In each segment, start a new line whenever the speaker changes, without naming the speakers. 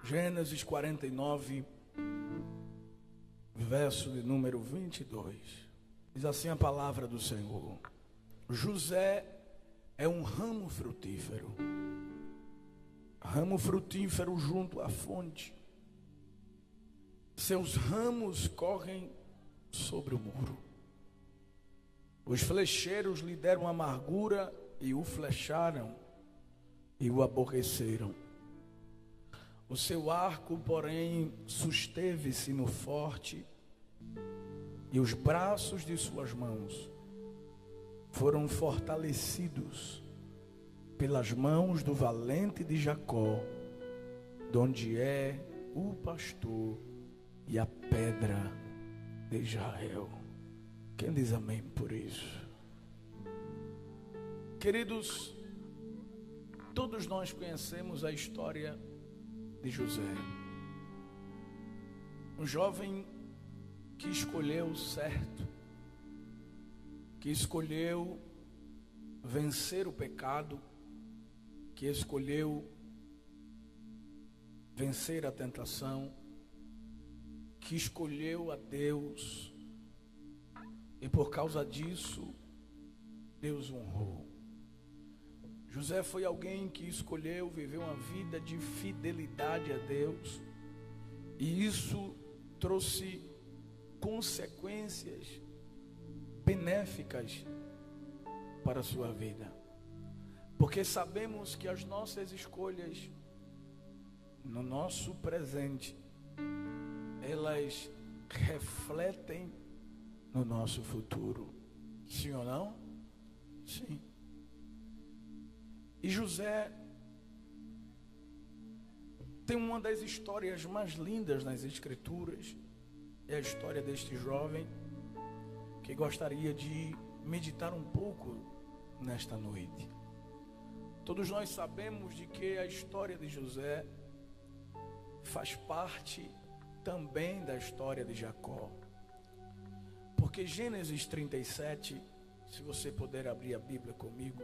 Gênesis 49, verso de número 22. Diz assim a palavra do Senhor: José é um ramo frutífero junto à fonte. Seus ramos correm sobre o muro. Os flecheiros lhe deram amargura e o flecharam e o aborreceram. O seu arco, porém, susteve-se no forte, e os braços de suas mãos foram fortalecidos pelas mãos do valente de Jacó, donde é o pastor e a pedra de Israel. Quem diz amém por isso? Queridos, todos nós conhecemos a história de José, um jovem que escolheu certo, que escolheu vencer o pecado, que escolheu vencer a tentação, que escolheu a Deus, e por causa disso Deus o honrou. José foi alguém que escolheu viver uma vida de fidelidade a Deus, e isso trouxe consequências benéficas para a sua vida, porque sabemos que as nossas escolhas no nosso presente, elas refletem no nosso futuro. Sim ou não? Sim. E José tem uma das histórias mais lindas nas Escrituras. É a história deste jovem que gostaria de meditar um pouco nesta noite. Todos nós sabemos de que a história de José faz parte também da história de Jacó. Porque Gênesis 37, se você puder abrir a Bíblia comigo,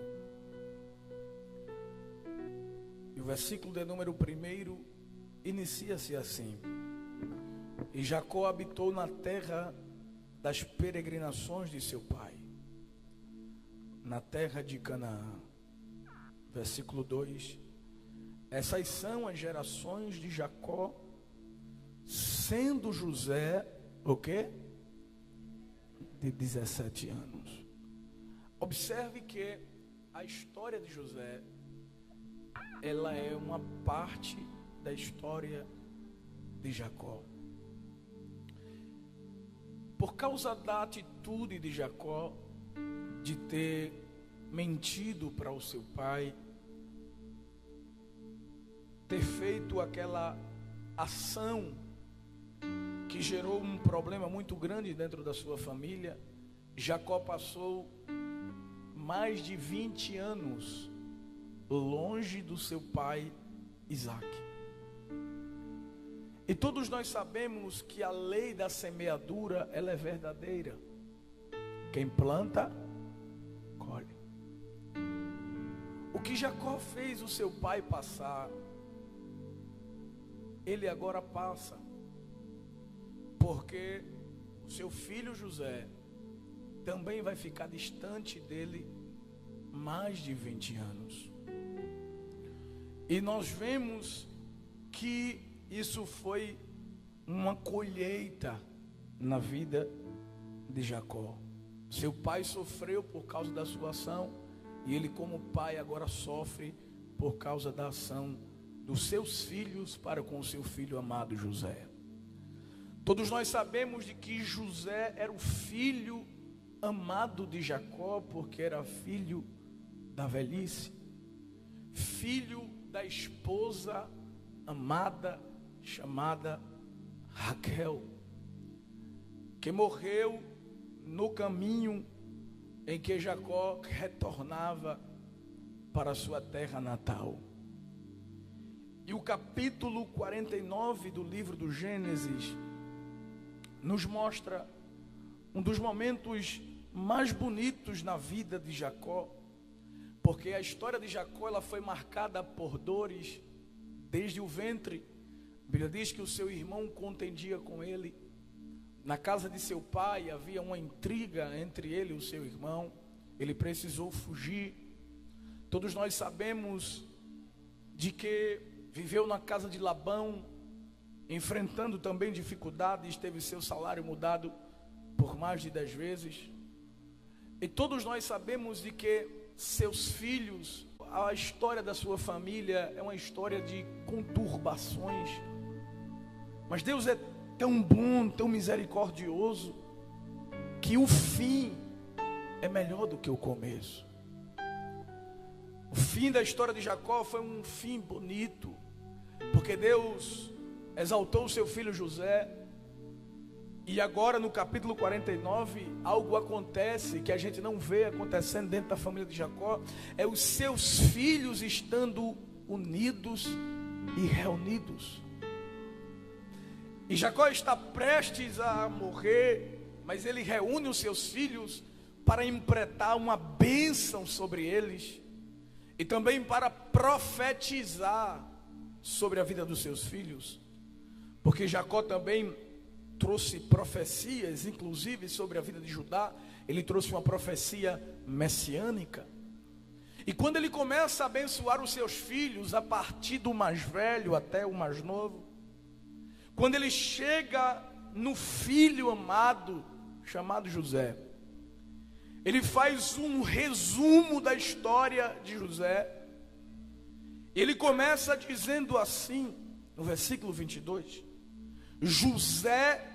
e o versículo de número 1 inicia-se assim: E Jacó habitou na terra das peregrinações de seu pai, na terra de Canaã. Versículo 2: Essas são as gerações de Jacó, sendo José, o quê? De 17 anos. Observe que a história de José, ela é uma parte da história de Jacó. Por causa da atitude de Jacó de ter mentido para o seu pai, ter feito aquela ação que gerou um problema muito grande dentro da sua família, Jacó passou mais de 20 anos longe do seu pai Isaac. E todos nós sabemos que a lei da semeadura, ela é verdadeira. Quem planta, colhe. O que Jacó fez o seu pai passar, ele agora passa, porque o seu filho José também vai ficar distante dele mais de 20 anos. E nós vemos que isso foi uma colheita na vida de Jacó. Seu pai sofreu por causa da sua ação, e ele, como pai, agora sofre por causa da ação dos seus filhos para com o seu filho amado José. Todos nós sabemos de que José era o filho amado de Jacó, porque era filho da velhice, filho da esposa amada chamada Raquel, que morreu no caminho em que Jacó retornava para a sua terra natal. E o capítulo 49 do livro do Gênesis nos mostra um dos momentos mais bonitos na vida de Jacó, porque a história de Jacó, ela foi marcada por dores desde o ventre A Bíblia diz que o seu irmão contendia com ele. Na casa de seu pai havia uma intriga entre ele e o seu irmão. Ele precisou fugir. Todos nós sabemos de que viveu na casa de Labão, enfrentando também dificuldades, teve seu salário mudado por mais de 10 vezes. E todos nós sabemos de que seus filhos, a história da sua família é uma história de conturbações. Mas Deus é tão bom, tão misericordioso, que o fim é melhor do que o começo. O fim da história de Jacó foi um fim bonito, porque Deus exaltou o seu filho José. E agora no capítulo 49, algo acontece que a gente não vê acontecendo dentro da família de Jacó. É os seus filhos estando unidos e reunidos. E Jacó está prestes a morrer, mas ele reúne os seus filhos para implementar uma bênção sobre eles e também para profetizar sobre a vida dos seus filhos, porque Jacó também trouxe profecias, inclusive sobre a vida de Judá. Ele trouxe uma profecia messiânica. E quando ele começa a abençoar os seus filhos, a partir do mais velho até o mais novo, quando ele chega no filho amado, chamado José, ele faz um resumo da história de José. Ele começa dizendo assim, no versículo 22, José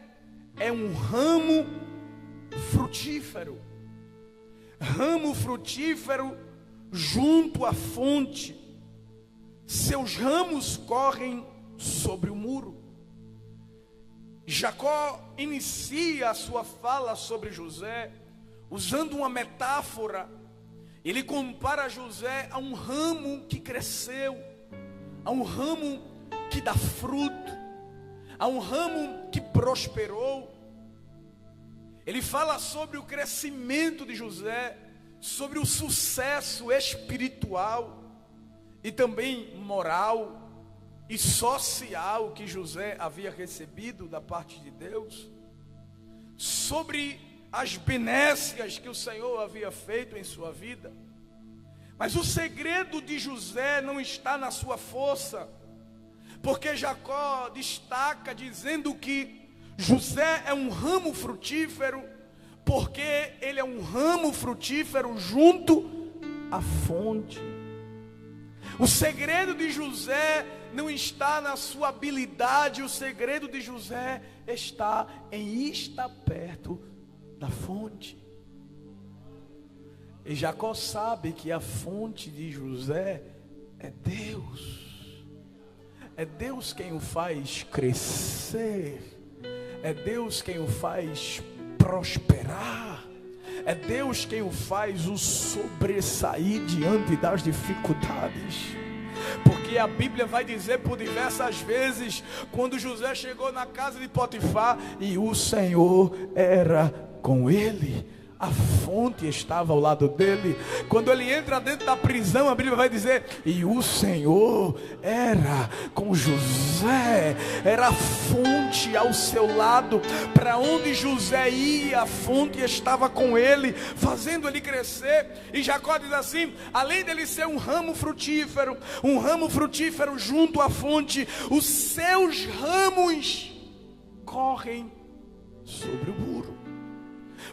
é um ramo frutífero junto à fonte, seus ramos correm sobre o muro. Jacó inicia a sua fala sobre José usando uma metáfora. Ele compara José a um ramo que cresceu, a um ramo que dá fruto, a um ramo que prosperou. Ele fala sobre o crescimento de José, sobre o sucesso espiritual e também moral e social que José havia recebido da parte de Deus, sobre as benécias que o Senhor havia feito em sua vida. Mas o segredo de José não está na sua força, porque Jacó destaca dizendo que José é um ramo frutífero, porque ele é um ramo frutífero junto à fonte. O segredo de José não está na sua habilidade, o segredo de José está em estar perto da fonte. E Jacó sabe que a fonte de José é Deus. É Deus quem o faz crescer. É Deus quem o faz prosperar. É Deus quem o faz o sobressair diante das dificuldades. Porque a Bíblia vai dizer por diversas vezes, quando José chegou na casa de Potifar, e o Senhor era com ele. A fonte estava ao lado dele. Quando ele entra dentro da prisão, a Bíblia vai dizer, e o Senhor era com José. Era a fonte ao seu lado. Para onde José ia, a fonte estava com ele, fazendo ele crescer. E Jacó diz assim, além dele ser um ramo frutífero junto à fonte, os seus ramos correm sobre o muro.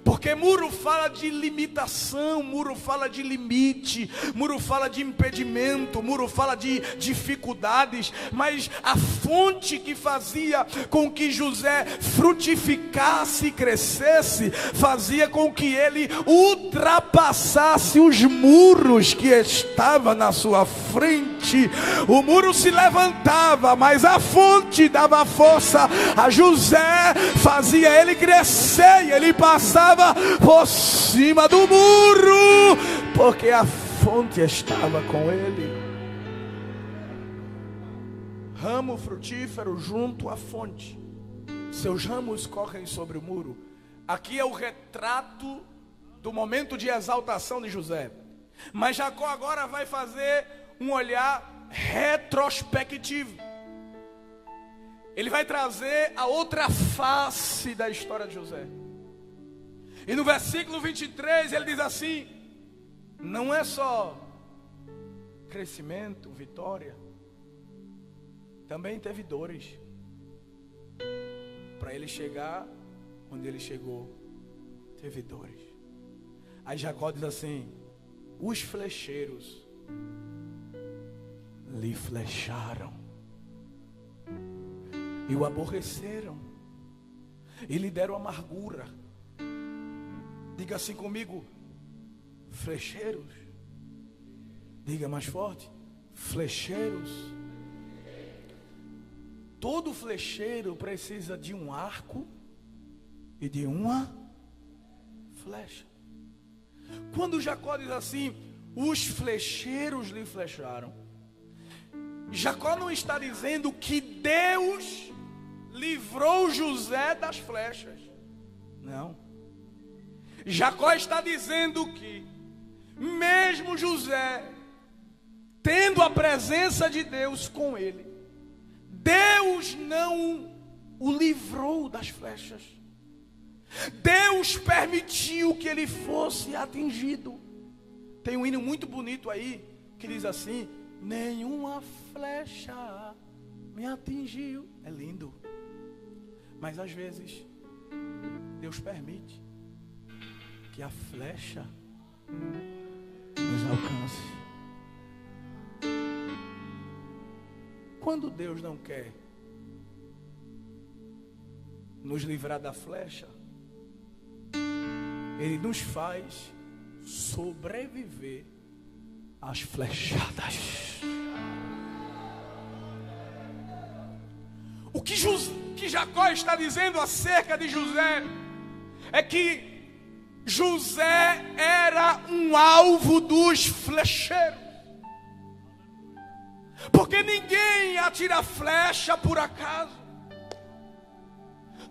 Porque muro fala de limitação, muro fala de limite, muro fala de impedimento, muro fala de dificuldades. Mas a fonte que fazia com que José frutificasse e crescesse, fazia com que ele ultrapassasse os muros que estavam na sua frente. O muro se levantava, mas a fonte dava força a José, fazia ele crescer e ele passava por cima do muro, porque a fonte estava com ele. Ramo frutífero junto à fonte, seus ramos correm sobre o muro. Aqui é o retrato do momento de exaltação de José. Mas Jacó agora vai fazer um olhar retrospectivo. ele vai trazer a outra face da história de José. E no versículo 23 ele diz assim: não é só crescimento, vitória, também teve dores para ele chegar onde ele chegou. Teve dores. Aí Jacó diz assim: os flecheiros lhe flecharam e o aborreceram e lhe deram amargura. Diga assim comigo: flecheiros. Diga mais forte: flecheiros. Todo flecheiro precisa de um arco e de uma flecha. Quando Jacó diz assim: os flecheiros lhe flecharam, Jacó não está dizendo que Deus livrou José das flechas. Não. Jacó está dizendo que mesmo José tendo a presença de Deus com ele, Deus não o livrou das flechas. Deus permitiu que ele fosse atingido. Tem um hino muito bonito aí que diz assim: nenhuma flecha me atingiu. É lindo. Mas às vezes Deus permite que a flecha nos alcance. Quando Deus não quer nos livrar da flecha, Ele nos faz sobreviver às flechadas. O que Jacó está dizendo acerca de José é que José era um alvo dos flecheiros. Porque ninguém atira flecha por acaso.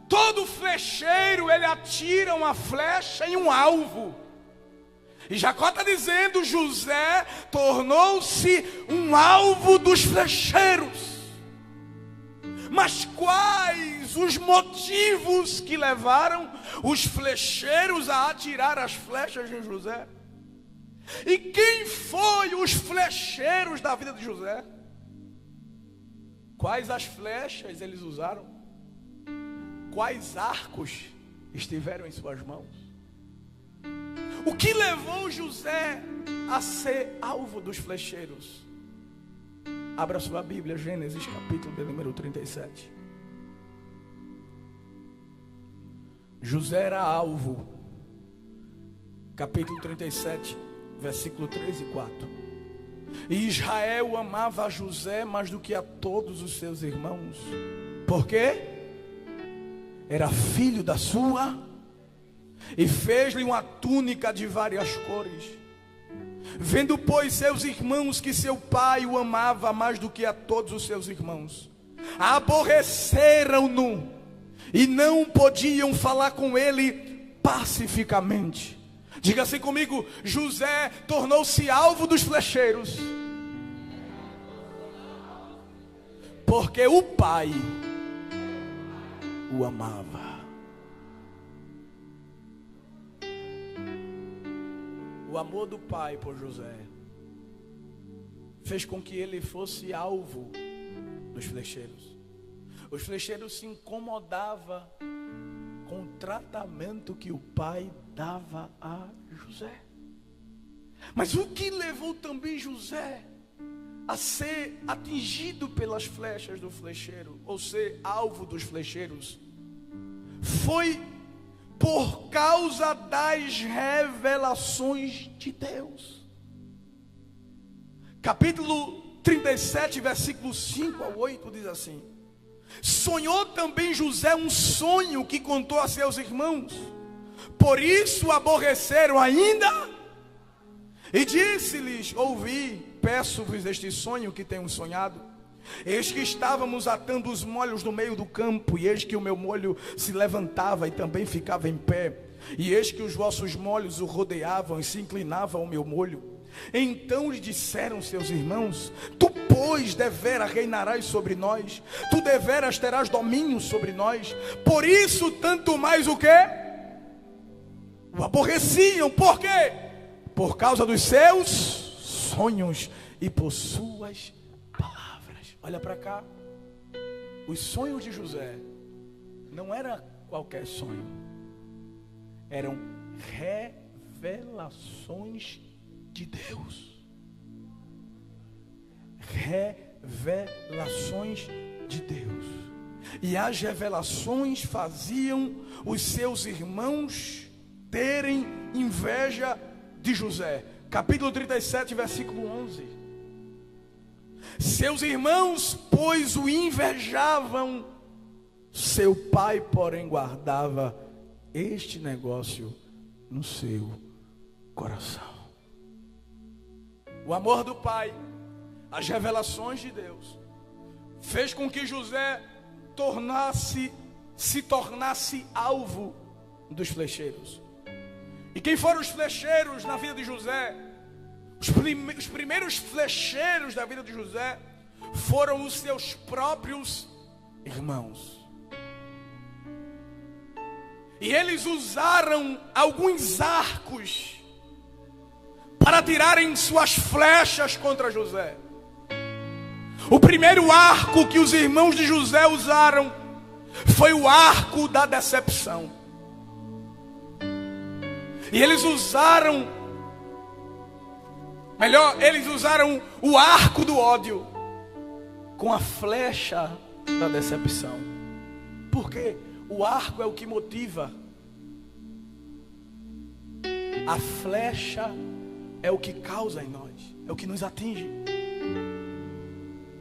Todo flecheiro, ele atira uma flecha em um alvo. E Jacó está dizendo: José tornou-se um alvo dos flecheiros. Mas quais os motivos que levaram os flecheiros a atirar as flechas em José? E quem foi os flecheiros da vida de José? Quais as flechas eles usaram? Quais arcos estiveram em suas mãos? O que levou José a ser alvo dos flecheiros? Abra sua Bíblia, Gênesis capítulo de número 37. José era alvo. Capítulo 37, versículo 3 e 4. E Israel amava a José mais do que a todos os seus irmãos. Por quê? Era filho da sua, e fez-lhe uma túnica de várias cores. Vendo, pois, seus irmãos que seu pai o amava mais do que a todos os seus irmãos, aborreceram-no e não podiam falar com ele pacificamente. Diga assim comigo: José tornou-se alvo dos flecheiros, porque o pai o amava. O amor do pai por José fez com que ele fosse alvo dos flecheiros. Os flecheiros se incomodavam com o tratamento que o pai dava a José. Mas o que levou também José a ser atingido pelas flechas do flecheiro, ou ser alvo dos flecheiros, foi por causa das revelações de Deus. Capítulo 37, versículos 5 a 8 diz assim: sonhou também José um sonho que contou a seus irmãos, por isso aborreceram ainda, e disse-lhes: ouvi, peço-vos este sonho que tenho sonhado. Eis que estávamos atando os molhos no meio do campo, e eis que o meu molho se levantava e também ficava em pé, e eis que os vossos molhos o rodeavam e se inclinavam ao meu molho. Então lhe disseram seus irmãos: tu, pois, deveras reinarás sobre nós, tu deveras terás domínio sobre nós. Por isso, tanto mais o quê? O aborreciam. Por quê? Por causa dos seus sonhos e por suas palavras. Olha para cá. Os sonhos de José não era qualquer sonho, eram revelações de Deus. Revelações de Deus. E as revelações faziam os seus irmãos terem inveja de José. Capítulo 37, versículo 11. Seus irmãos, pois, o invejavam, seu pai, porém, guardava este negócio no seu coração. O amor do pai, as revelações de Deus, fez com que José se tornasse alvo dos flecheiros. E quem foram os flecheiros na vida de José? Os primeiros flecheiros da vida de José foram os seus próprios irmãos. E eles usaram alguns arcos para tirarem suas flechas contra José. O primeiro arco que os irmãos de José usaram foi o arco da decepção. E eles usaram o arco do ódio com a flecha da decepção. Por quê? O arco é o que motiva. A flecha é o que causa em nós, é o que nos atinge.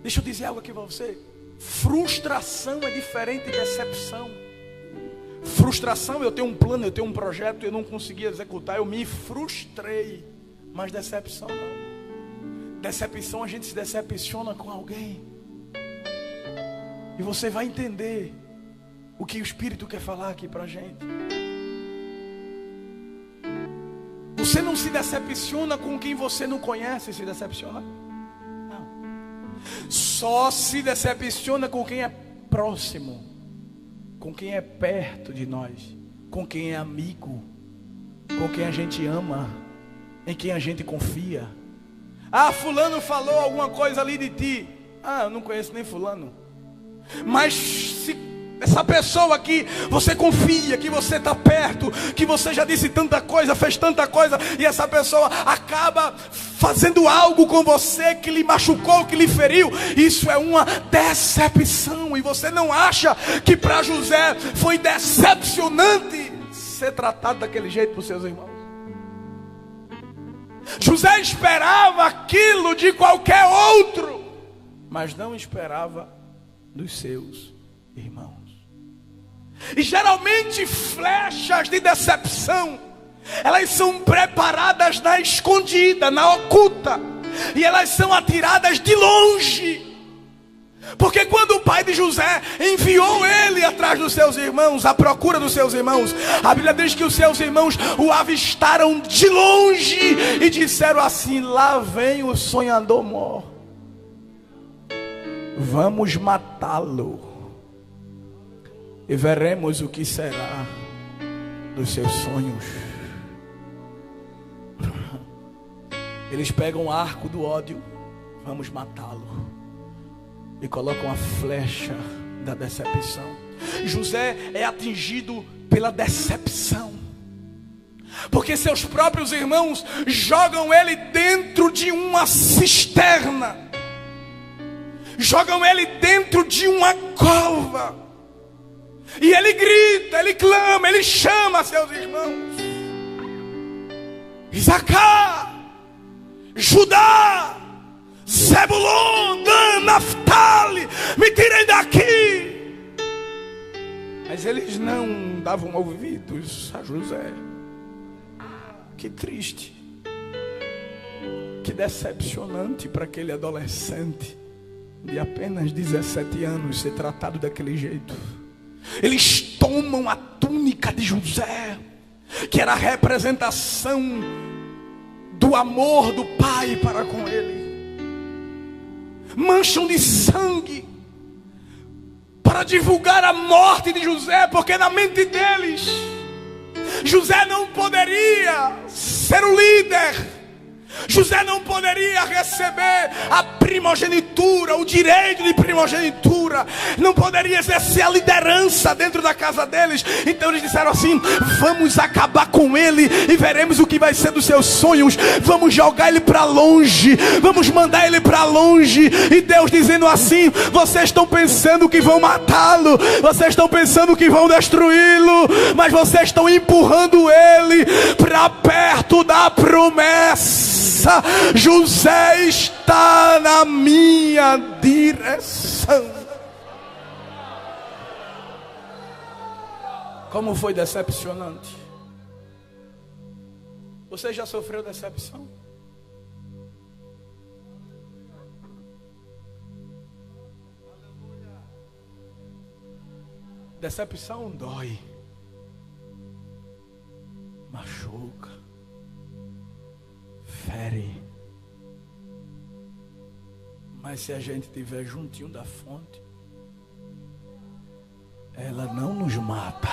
Deixa eu dizer algo aqui para você. Frustração é diferente de decepção. Frustração, eu tenho um plano, eu tenho um projeto, eu não consegui executar, eu me frustrei. Mas decepção não. Decepção, a gente se decepciona com alguém. E você vai entender o que o Espírito quer falar aqui para a gente. Você não se decepciona com quem você não conhece, se decepciona? Não. Só se decepciona com quem é próximo, com quem é perto de nós, com quem é amigo, com quem a gente ama, em quem a gente confia. Ah, fulano falou alguma coisa ali de ti. Ah, eu não conheço nem fulano. Mas se essa pessoa aqui, você confia que você está perto, que você já disse tanta coisa, fez tanta coisa, e essa pessoa acaba fazendo algo com você que lhe machucou, que lhe feriu, isso é uma decepção. E você não acha que para José foi decepcionante ser tratado daquele jeito por seus irmãos? José esperava aquilo de qualquer outro, mas não esperava dos seus irmãos. E geralmente flechas de decepção, elas são preparadas na escondida, na oculta, e elas são atiradas de longe. Porque quando o pai de José enviou ele atrás dos seus irmãos, à procura dos seus irmãos, a Bíblia diz que os seus irmãos o avistaram de longe e disseram assim: lá vem o sonhador mor, vamos matá-lo e veremos o que será dos seus sonhos. Eles pegam o arco do ódio, vamos matá-lo, e colocam a flecha da decepção. José é atingido pela decepção, porque seus próprios irmãos jogam ele dentro de uma cisterna, jogam ele dentro de uma cova, e ele grita, ele clama, ele chama seus irmãos: Isacar, Judá, Zebulon, Dan, Naftali, me tirem daqui. Mas eles não davam ouvidos a José. Que triste, que decepcionante para aquele adolescente de apenas 17 anos ser tratado daquele jeito. Eles tomam a túnica de José, que era a representação do amor do Pai para com ele. Mancham de sangue para divulgar a morte de José, porque na mente deles José não poderia ser o líder. José não poderia receber a primogenitura, o direito de primogenitura, não poderia exercer a liderança dentro da casa deles. Então eles disseram assim: vamos acabar com ele e veremos o que vai ser dos seus sonhos. Vamos jogar ele para longe, vamos mandar ele para longe. E Deus dizendo assim: vocês estão pensando que vão matá-lo, vocês estão pensando que vão destruí-lo, mas vocês estão empurrando ele para perto da promessa. José está na minha direção. Como foi decepcionante. Você já sofreu decepção? Decepção dói, machuca, fere. Mas se a gente estiver juntinho da fonte, ela não nos mata.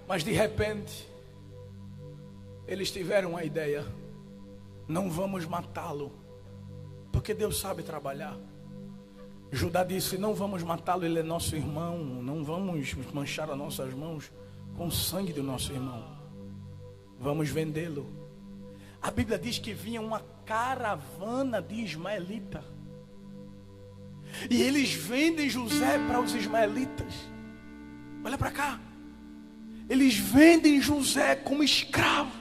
Mas de repente eles tiveram a ideia: não vamos matá-lo, porque Deus sabe trabalhar. Judá disse: não vamos matá-lo, ele é nosso irmão, não vamos manchar as nossas mãos com o sangue do nosso irmão, vamos vendê-lo. A Bíblia diz que vinha uma caravana de ismaelita, e eles vendem José para os ismaelitas. Olha para cá, eles vendem José como escravo.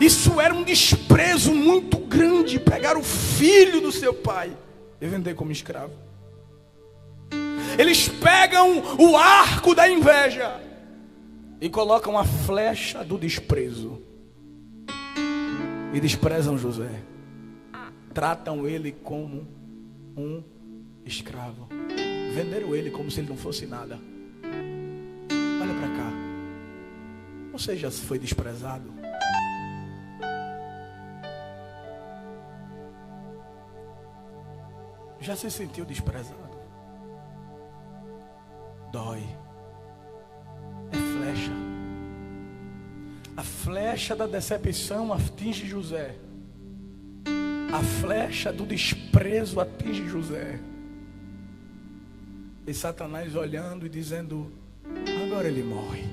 Isso era um desprezo muito grande, pegar o filho do seu pai e vender como escravo. Eles pegam o arco da inveja e colocam a flecha do desprezo e desprezam José. Tratam ele como um escravo. Venderam ele como se ele não fosse nada. Olha para cá. Você já foi desprezado? Já se sentiu desprezado? Dói. É flecha. A flecha da decepção atinge José. A flecha do desprezo atinge José. E Satanás olhando e dizendo: agora ele morre.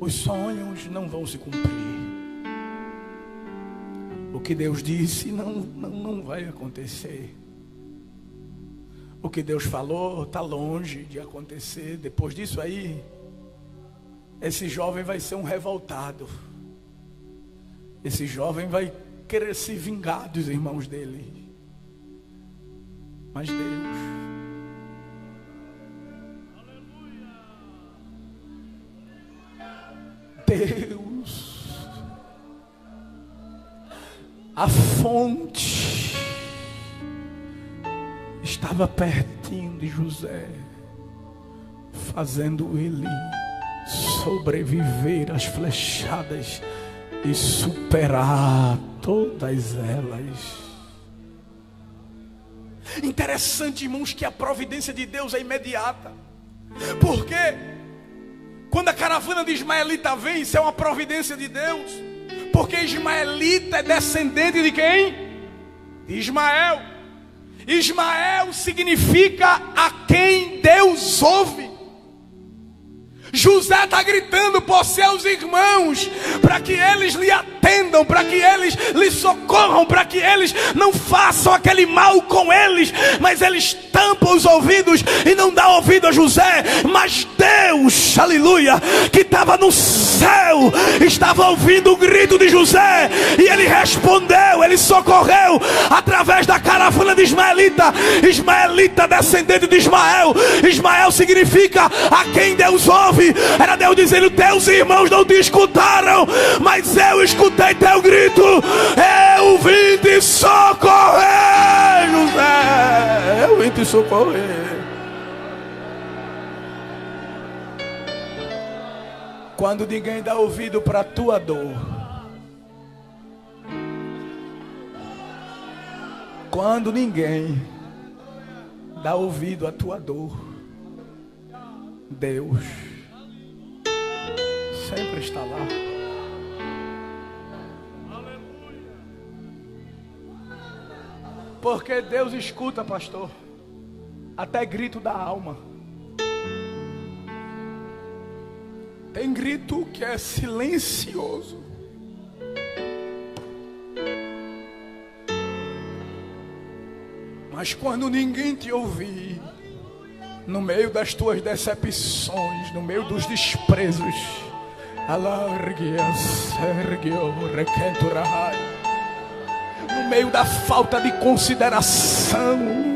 Os sonhos não vão se cumprir. O que Deus disse não vai acontecer. O que Deus falou está longe de acontecer. Depois disso aí, esse jovem vai ser um revoltado. Esse jovem vai querer se vingar dos irmãos dele. Mas Deus, a fonte estava pertinho de José, fazendo ele sobreviver às flechadas e superar todas elas. Interessante, irmãos, que a providência de Deus é imediata. Porque quando a caravana de ismaelita vem, isso é uma providência de Deus. Porque ismaelita é descendente de quem? De Ismael. Ismael significa a quem Deus ouve. José está gritando por seus irmãos, para que eles lhe atendam, para que eles lhe socorram, para que eles não façam aquele mal com eles, mas eles tampam os ouvidos e não dão ouvido a José. Mas Deus, aleluia, que estava no céu, estava ouvindo o grito de José, e ele respondeu, ele socorreu através da caravana de ismaelita. Ismaelita, descendente de Ismael. Ismael significa a quem Deus ouve. nome. Era Deus dizendo: teus irmãos não te escutaram, mas eu escutei teu grito. Eu vim te socorrer, José. Eu vim te socorrer. Quando ninguém dá ouvido para a tua dor, quando ninguém dá ouvido à tua dor, Deus sempre está lá. Porque Deus escuta, pastor, até grito da alma. Tem grito que é silencioso. Mas quando ninguém te ouvir, no meio das tuas decepções, no meio dos desprezos, no meio da falta de consideração,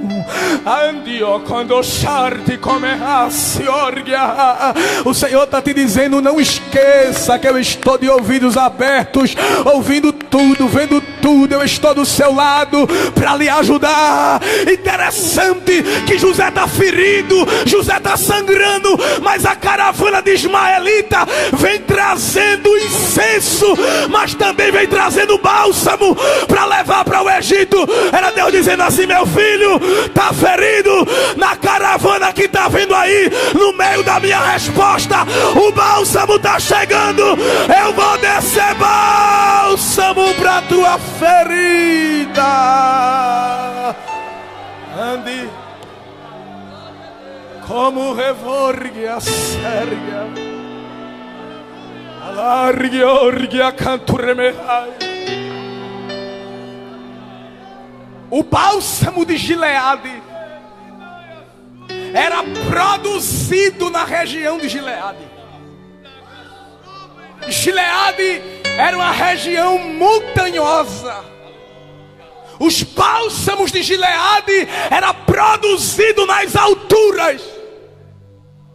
o Senhor está te dizendo: não esqueça que eu estou de ouvidos abertos, ouvindo tudo, vendo tudo. Eu estou do seu lado para lhe ajudar. Interessante que José está ferido, José está sangrando, mas a caravana de ismaelita vem trazendo incenso, mas também vem trazendo bálsamo para levar para o Egito. Era Deus dizendo assim: meu filho está ferido, na caravana que está vindo aí, no meio da minha resposta, o bálsamo está chegando. Eu vou descer bálsamo para tua ferida. Ande como revorgue a sérgia, alargue orgue a canto remehai. O bálsamo de Gileade era produzido na região de Gileade. Gileade era uma região montanhosa. Os bálsamos de Gileade era produzido nas alturas,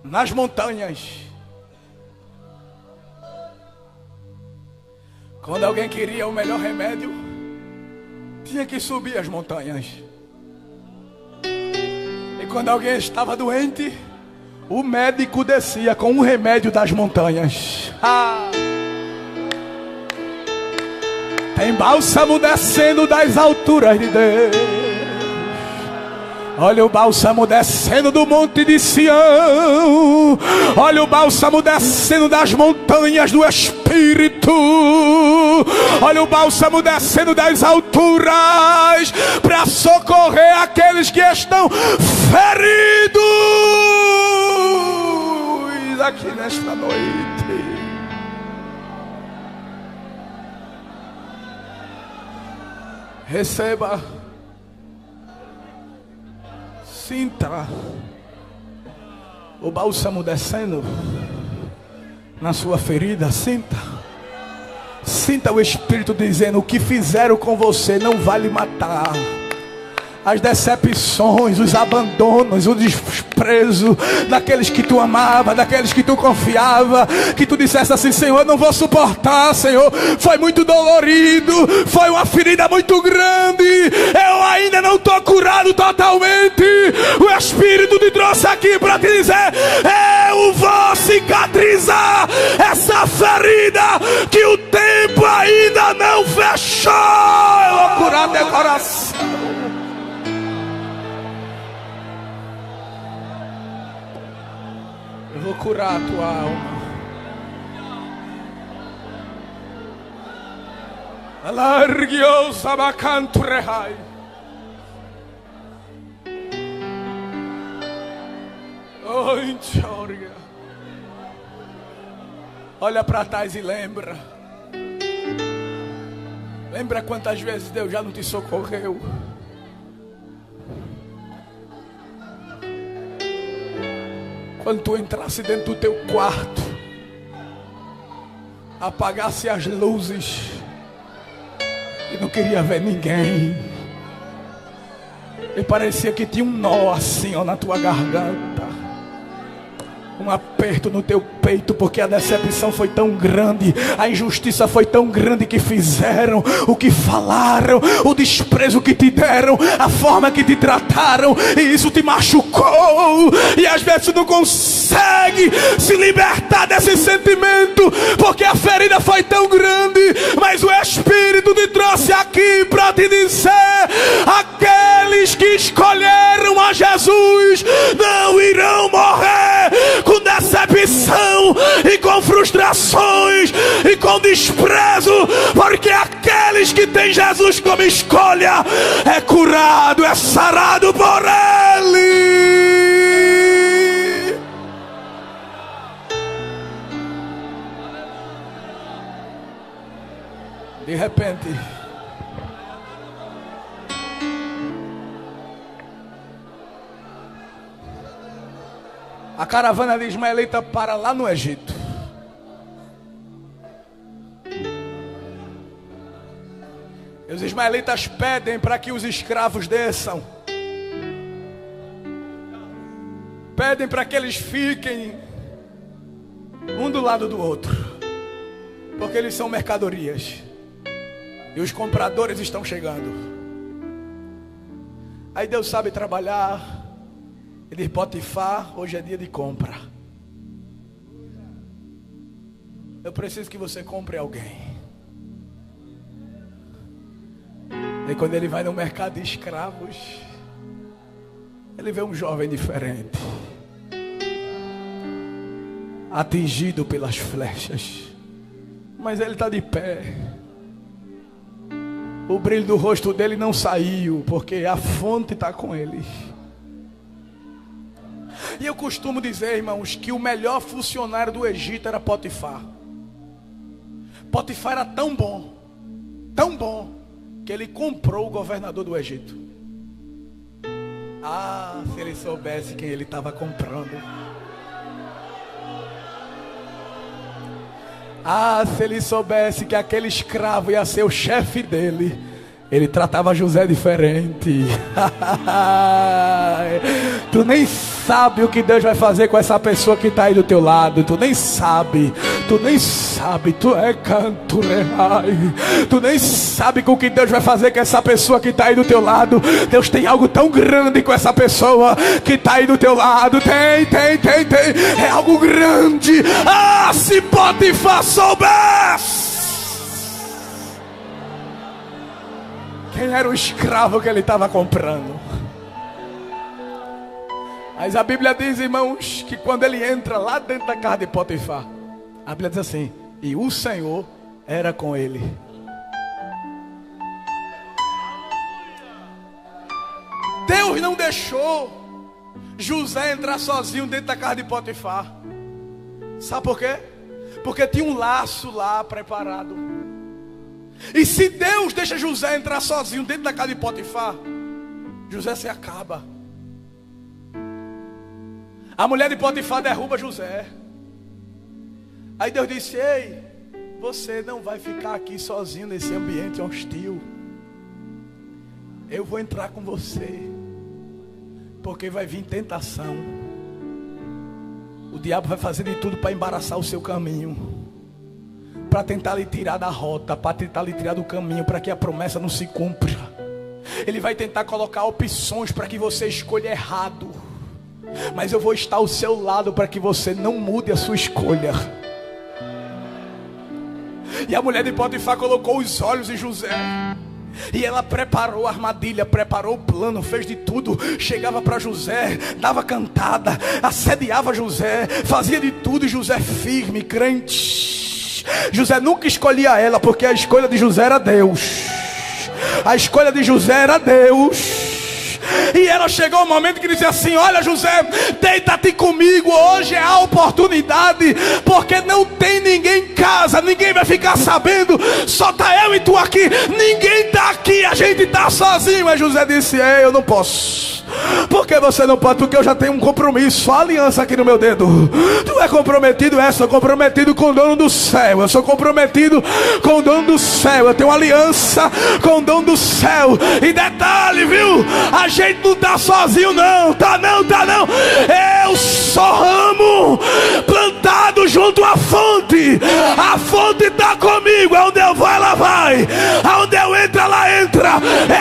nas montanhas. Quando alguém queria o melhor remédio, tinha que subir as montanhas. E quando alguém estava doente, o médico descia com um remédio das montanhas. Tem bálsamo descendo das alturas de Deus. Olha o bálsamo descendo do monte de Sião. Olha o bálsamo descendo das montanhas do Espírito. Olha o bálsamo descendo das alturas para socorrer aqueles que estão feridos aqui nesta noite. Receba, sinta o bálsamo descendo na sua ferida. Sinta o Espírito dizendo: o que fizeram com você não vai lhe matar. As decepções, os abandonos, o desprezo daqueles que tu amava, daqueles que tu confiava, que tu dissesse assim: Senhor, eu não vou suportar, Senhor, foi muito dolorido, foi uma ferida muito grande, eu ainda não estou curado totalmente. O Espírito te trouxe aqui para te dizer: eu vou cicatrizar essa ferida que o tempo ainda não fechou. Eu vou curar teu coração. Eu vou curar a tua alma. Alargue-o sabacanto rehai. Oh, enxorga. Olha para trás e lembra. Lembra quantas vezes Deus já não te socorreu. Quando tu entrasse dentro do teu quarto, apagasse as luzes e não queria ver ninguém, e parecia que tinha um nó assim, ó, na tua garganta. um aperto no teu peito, porque a decepção foi tão grande, a injustiça foi tão grande que fizeram, o que falaram, o desprezo que te deram, a forma que te trataram, e isso te machucou, e às vezes tu não consegue se libertar desse sentimento, porque a ferida foi tão grande, mas o Espírito te trouxe aqui para te dizer: aqueles que escolheram a Jesus não irão morrer com decepção e com frustrações e com desprezo, porque aqueles que têm Jesus como escolha é curado, é sarado por Ele. De repente, a caravana de ismaelita para lá no Egito. E os ismaelitas pedem para que os escravos desçam. Pedem para que eles fiquem um do lado do outro, porque eles são mercadorias e os compradores estão chegando. Aí Deus sabe trabalhar. Ele diz: Potifar, hoje é dia de compra. Eu preciso que você compre alguém. E quando ele vai no mercado de escravos, ele vê um jovem diferente, atingido pelas flechas, mas ele está de pé. O brilho do rosto dele não saiu, porque a fonte está com ele. E eu costumo dizer, irmãos, que o melhor funcionário do Egito era Potifar. Potifar era tão bom, que ele comprou o governador do Egito. Ah, se ele soubesse quem ele estava comprando. Ah, se ele soubesse que aquele escravo ia ser o chefe dele, ele tratava José diferente. Tu nem sabe o que Deus vai fazer com essa pessoa que está aí do teu lado. Tu nem sabe. Tu é canto reai. Tu nem sabe com o que Deus vai fazer com essa pessoa que está aí do teu lado. Deus tem algo tão grande com essa pessoa que está aí do teu lado. Tem. É algo grande. Ah, se Potifar soubesse quem era o escravo que ele estava comprando. Mas a Bíblia diz, irmãos, que quando ele entra lá dentro da casa de Potifar, a Bíblia diz assim: e o Senhor era com ele. Deus não deixou José entrar sozinho dentro da casa de Potifar. Sabe por quê? Porque tinha um laço lá preparado. E se Deus deixa José entrar sozinho dentro da casa de Potifar, José se acaba. A mulher de Potifar derruba José. Aí Deus disse: ei, você não vai ficar aqui sozinho nesse ambiente hostil. Eu vou entrar com você, porque vai vir tentação. O diabo vai fazer de tudo para embaraçar o seu caminho, para tentar lhe tirar da rota, para tentar lhe tirar do caminho, para que a promessa não se cumpra. Ele vai tentar colocar opções para que você escolha errado, mas eu vou estar ao seu lado para que você não mude a sua escolha. E a mulher de Potifar colocou os olhos em José, e ela preparou a armadilha, preparou o plano, fez de tudo. Chegava para José, dava cantada, assediava José, fazia de tudo. E José firme, crente. José nunca escolhia ela, porque a escolha de José era Deus. A escolha de José era Deus. E ela chegou um momento que disse assim: olha, José, deita-te comigo, hoje é a oportunidade, porque não tem ninguém em casa, ninguém vai ficar sabendo, só está eu e tu aqui, ninguém está aqui, a gente está sozinho. Mas José disse: ei, eu não posso, Por que você não pode? Porque eu já tenho um compromisso, a aliança aqui no meu dedo. Tu é comprometido? Sou comprometido com o dono do céu. Eu sou comprometido com o dono do céu. Eu tenho uma aliança com o dono do céu. E detalhe, viu? A gente não tá sozinho não. Tá não. Eu sou ramo plantado junto à fonte. A fonte tá comigo. Aonde eu vou, ela vai. Aonde eu entro, ela entra.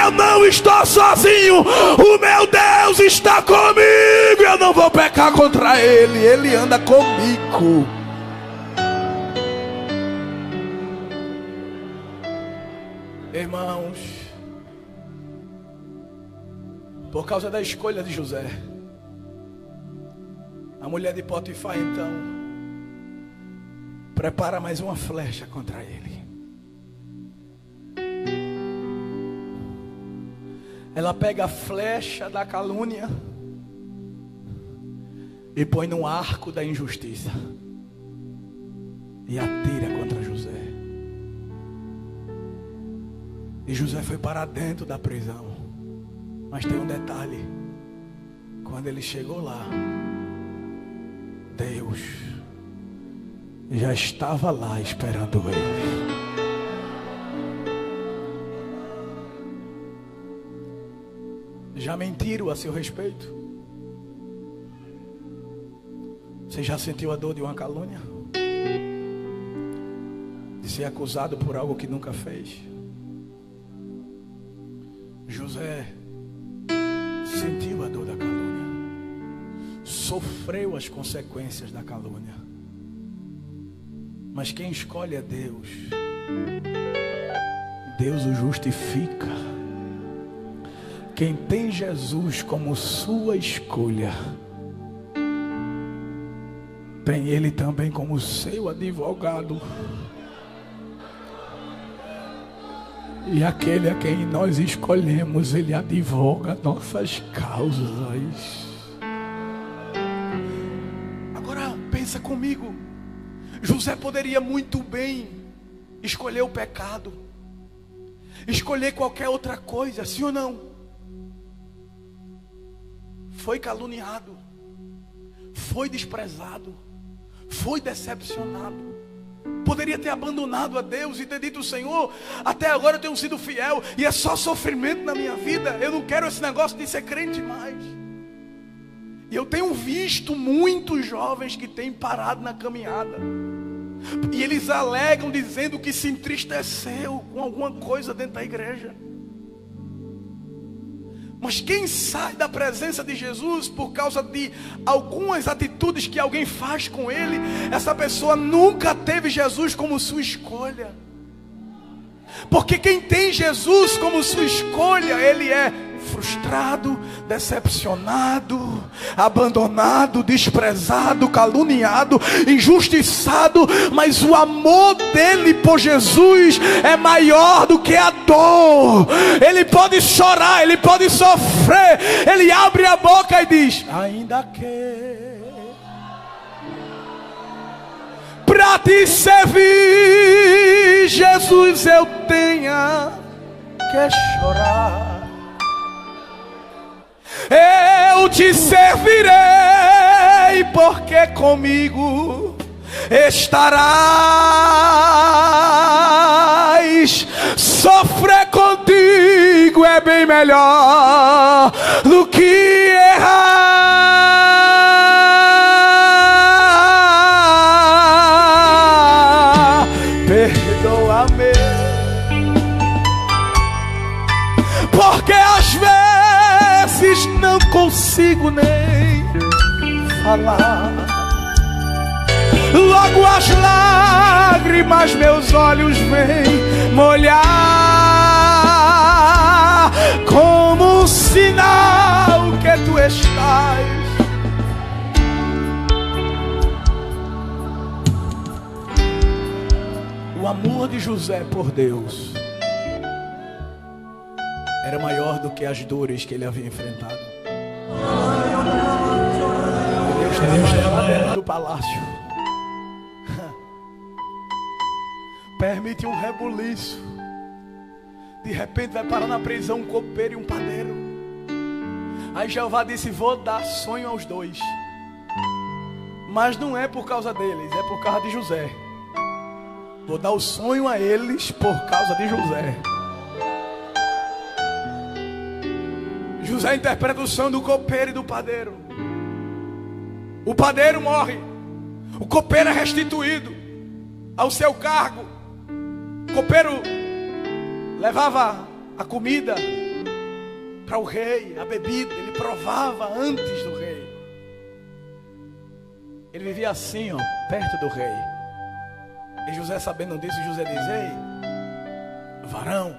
Eu não estou sozinho. O meu Deus está comigo. Eu não vou pecar contra Ele. Ele anda comigo. Irmãos, por causa da escolha de José, a mulher de Potifar então prepara mais uma flecha contra ele. Ela pega a flecha da calúnia e põe no arco da injustiça e atira contra José. E José foi para dentro da prisão. Mas tem um detalhe: quando ele chegou lá, Deus já estava lá esperando ele. Já mentiram a seu respeito? Você já sentiu a dor de uma calúnia? De ser acusado por algo que nunca fez? José sentiu a dor da calúnia, sofreu as consequências da calúnia. Mas quem escolhe é Deus. Deus o justifica. Quem tem Jesus como sua escolha, tem Ele também como seu advogado. E aquele a quem nós escolhemos, Ele advoga nossas causas. Agora pensa comigo. José poderia muito bem escolher o pecado, escolher qualquer outra coisa, sim ou não? Foi caluniado, foi desprezado, foi decepcionado. Poderia ter abandonado a Deus e ter dito: Senhor, até agora eu tenho sido fiel e é só sofrimento na minha vida. Eu não quero esse negócio de ser crente mais. E eu tenho visto muitos jovens que têm parado na caminhada. E eles alegam dizendo que se entristeceu com alguma coisa dentro da igreja. Mas quem sai da presença de Jesus por causa de algumas atitudes que alguém faz com ele, essa pessoa nunca teve Jesus como sua escolha. Porque quem tem Jesus como sua escolha, ele é frustrado, decepcionado, abandonado, desprezado, caluniado, injustiçado, mas o amor dele por Jesus é maior do que a dor. Ele pode chorar, ele pode sofrer, ele abre a boca e diz: ainda que para te servir, Jesus, eu tenha que chorar, eu te servirei, porque comigo estarás. Sofrer contigo é bem melhor do que errar. Perdoa-me, porque às vezes não consigo nem falar. Logo as lágrimas meus olhos vêm molhar, como um sinal que tu estás. O amor de José por Deus era maior do que as dores que ele havia enfrentado. Deus estava dentro do palácio. Permite um rebuliço. De repente vai parar na prisão um copeiro e um padeiro. Aí Jeová disse: vou dar sonho aos dois, mas não é por causa deles, é por causa de José. Vou dar o sonho a eles por causa de José. José interpreta o sonho do copeiro e do padeiro. O padeiro morre, o copeiro é restituído ao seu cargo. O copeiro levava a comida para o rei, a bebida, ele provava antes do rei. Ele vivia assim, ó, perto do rei. E José, sabendo disso, José diz: ei, varão,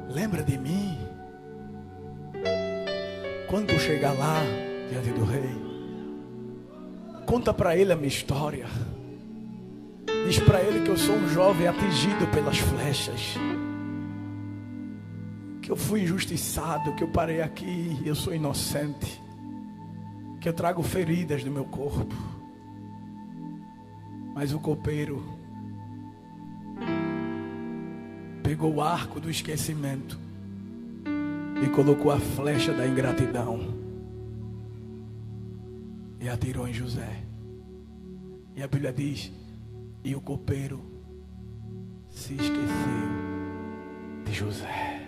lembra de mim quando tu chegar lá diante do rei. Conta para ele a minha história. Diz para ele que eu sou um jovem atingido pelas flechas, que eu fui injustiçado, que eu parei aqui e eu sou inocente, que eu trago feridas no meu corpo. Mas o copeiro pegou o arco do esquecimento e colocou a flecha da ingratidão e atirou em José. E a Bíblia diz: e o copeiro se esqueceu de José.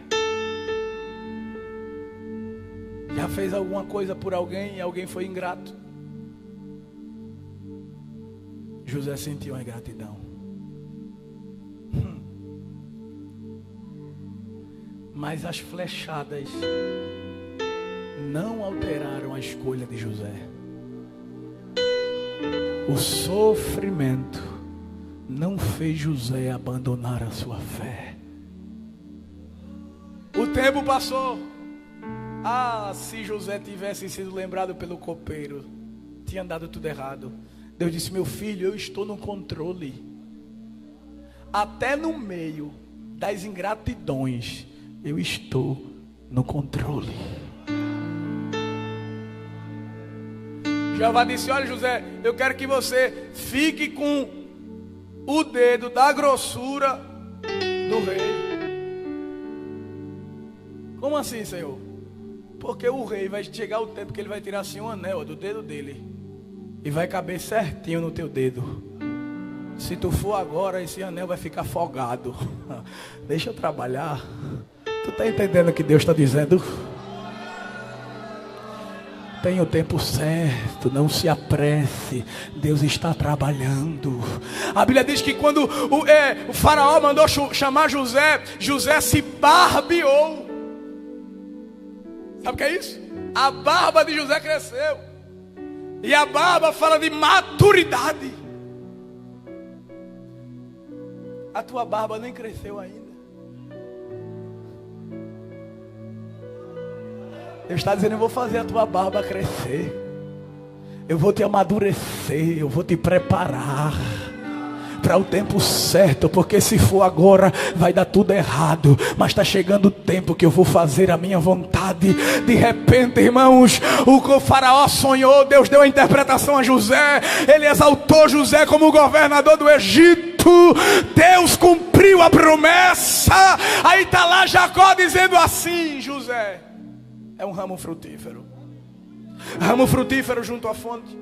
Já fez alguma coisa por alguém e alguém foi ingrato? José sentiu a ingratidão. Mas as flechadas não alteraram a escolha de José. O sofrimento não fez José abandonar a sua fé. O tempo passou. Se José tivesse sido lembrado pelo copeiro, tinha dado tudo errado. Deus disse: meu filho, eu estou no controle. Até no meio das ingratidões, eu estou no controle. Jeová disse: olha, José, eu quero que você fique com o dedo da grossura do rei. Como assim, Senhor? Porque o rei vai chegar o tempo que ele vai tirar assim um anel do dedo dele e vai caber certinho no teu dedo. Se tu for agora, esse anel vai ficar folgado. Deixa eu trabalhar. Tu está entendendo o que Deus está dizendo? Tem o tempo certo, não se apresse. Deus está trabalhando. A Bíblia diz que quando o faraó mandou chamar José, José se barbeou. Sabe o que é isso? A barba de José cresceu. E a barba fala de maturidade. A tua barba nem cresceu ainda. Deus está dizendo: eu vou fazer a tua barba crescer. Eu vou te amadurecer. Eu vou te preparar para o tempo certo. Porque se for agora, vai dar tudo errado. Mas está chegando o tempo que eu vou fazer a minha vontade. De repente, irmãos, o faraó sonhou. Deus deu a interpretação a José. Ele exaltou José como governador do Egito. Deus cumpriu a promessa. Aí está lá Jacó dizendo assim: José é um ramo frutífero. Ramo frutífero junto à fonte.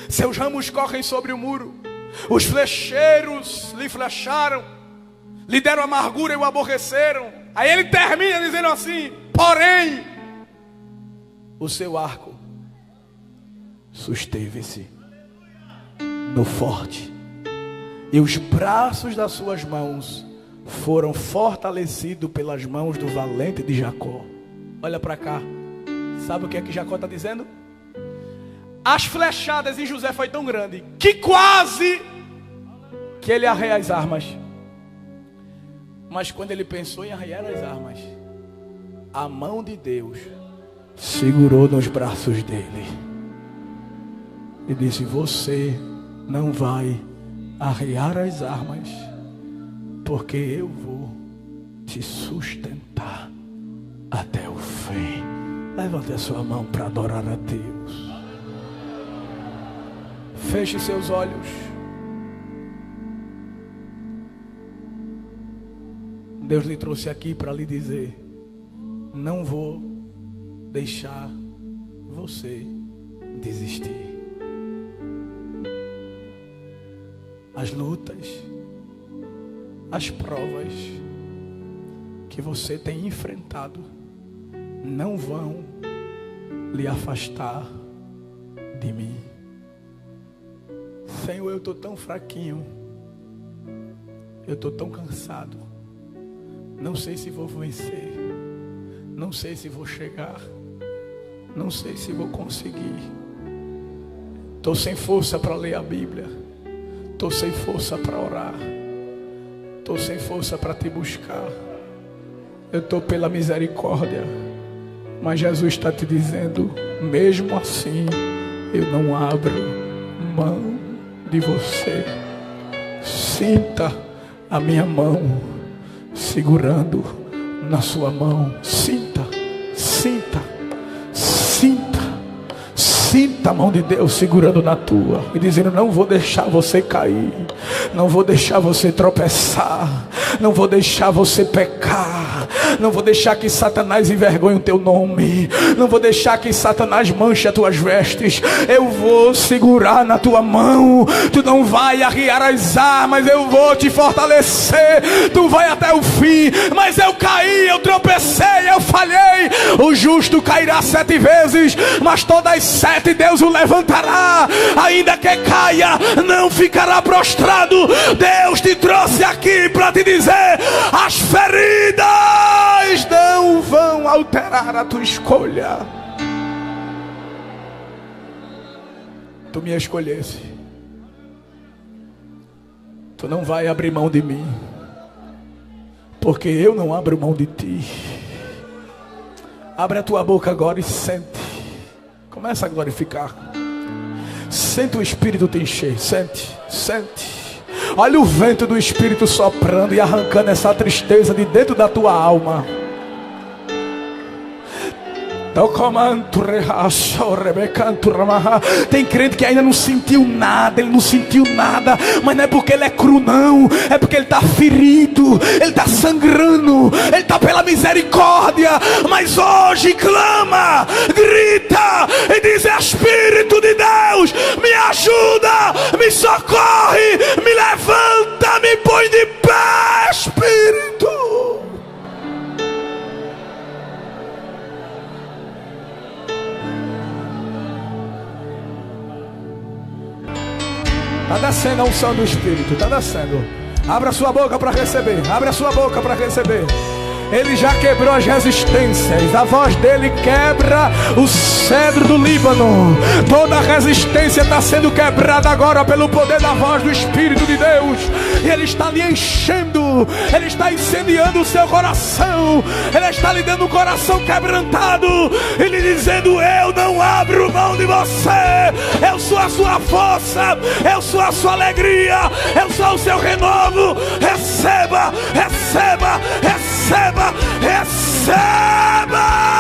Seus ramos correm sobre o muro. Os flecheiros lhe flecharam, lhe deram amargura e o aborreceram. Aí ele termina dizendo assim: porém, o seu arco susteve-se no forte, e os braços das suas mãos foram fortalecidos pelas mãos do valente de Jacó. Olha para cá. Sabe o que é que Jacó está dizendo? As flechadas em José foi tão grande que quase que ele arreia as armas. Mas quando ele pensou em arrear as armas, a mão de Deus segurou nos braços dele e disse: você não vai arrear as armas, porque eu vou te sustentar até o fim. Levante a sua mão para adorar a Deus. Feche seus olhos. Deus lhe trouxe aqui para lhe dizer: não vou deixar você desistir. As lutas, as provas que você tem enfrentado não vão lhe afastar de mim. Senhor, eu estou tão fraquinho, eu estou tão cansado, não sei se vou vencer, não sei se vou chegar, não sei se vou conseguir. Estou sem força para ler a Bíblia, estou sem força para orar, estou sem força para te buscar. Eu estou pela misericórdia, mas Jesus está te dizendo, mesmo assim, eu não abro mão de você. Sinta a minha mão segurando na sua mão. Sinta, sinta, sinta. Sinta a mão de Deus segurando na tua e dizendo, não vou deixar você cair, não vou deixar você tropeçar, não vou deixar você pecar, não vou deixar que Satanás envergonhe o teu nome, não vou deixar que Satanás manche as tuas vestes. Eu vou segurar na tua mão, tu não vai arriar as armas, eu vou te fortalecer, tu vai até o fim. Mas eu caí, eu tropecei, eu falhei. O justo cairá 7 vezes, mas todas as 7 Deus o levantará. Ainda que caia, não ficará prostrado. Deus te trouxe aqui para te dizer, as feridas não vão alterar a tua escolha. Tu me escolhesse, tu não vai abrir mão de mim, porque eu não abro mão de ti. Abre a tua boca agora e sente. Começa a glorificar. Sente o Espírito te encher. Sente, sente. Olha o vento do Espírito soprando e arrancando essa tristeza de dentro da tua alma. Tem crente que ainda não sentiu nada, ele não sentiu nada, mas não é porque ele é cru, não, é porque ele está ferido, ele está sangrando, ele está pela misericórdia. Mas hoje clama, grita e diz, Espírito de Deus, me ajuda, me socorre, me levanta, me põe de pé, Espírito. Está descendo a unção do Espírito, está descendo. Abra a sua boca para receber, abre a sua boca para receber. Ele já quebrou as resistências. A voz dele quebra o cedro do Líbano. Toda a resistência está sendo quebrada agora pelo poder da voz do Espírito de Deus. E ele está lhe enchendo, ele está incendiando o seu coração, ele está lhe dando um coração quebrantado e lhe dizendo, eu não abro mão de você, eu sou a sua força, eu sou a sua alegria, eu sou o seu renovo. Receba, receba, receba, receba.